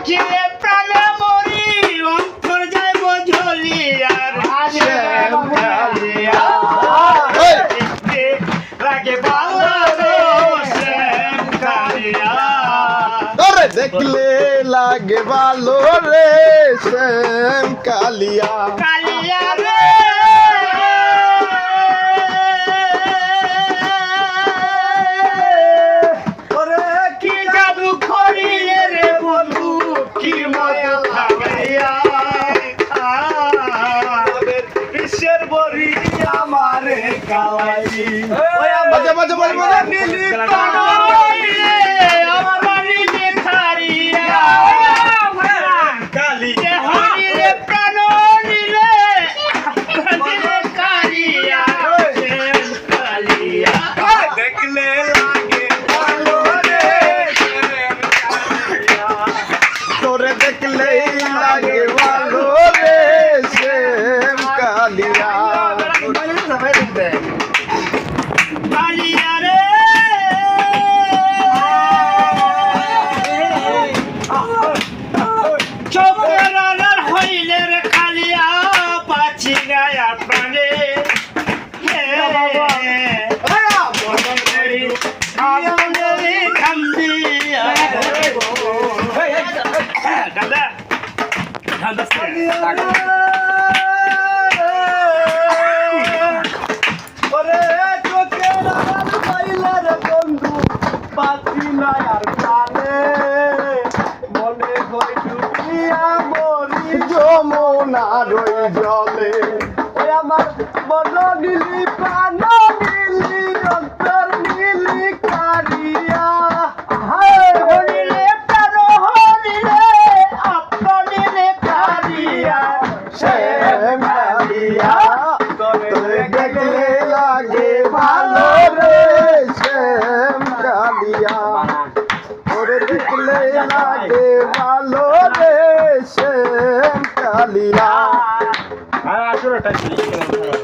দেখিলে প্রাণে মরি অন্তর যায় বঝলি আর শ্যাম কালিয়া দেখতে লাগে ভালো শ্যাম কালিয়া দেখলে লাগে ভালো রে শ্যাম কালিয়া কালিয়া রে ওরে কি জাদু করিলে রে বন্ধু কি মজা খাইয়া বিশ্বের বরি আমারে কালাই মাঝে মাঝে বলে বলে নীলি প্রাণ আমার বাড়ি দেখারিয়া কালিয়া হরিলে প্রাণ নিলে কালিয়া কালিয়া দেখলে লাগে ভালো রে কালিয়া তোরে দেখলে লাগে ভালো রে শ্যাম কালিয়া কালিয়া রে চোখের আনার হইলে রে কালিয়া পাচ্ছি গায়া প্রাণে ওরে চোখের আনার হইলে রে বন্ধু পাচ্ছি না আর প্রাণে মনে হয় ডুবিয়া মরি যমুনার ওই জলে ওই আমার মন নীলি প্রাণ নীলি অন্তর নীলি কারিয়া হরিলে প্রাণ হরিলে আপনিলে কারিয়া শ্যাম কালিয়া তোরে দেখলে লাগে ভালো রে শ্যাম কালিয়া তোরে দেখলে লাগে ভালো রে শ্যাম কালিয়া আসলে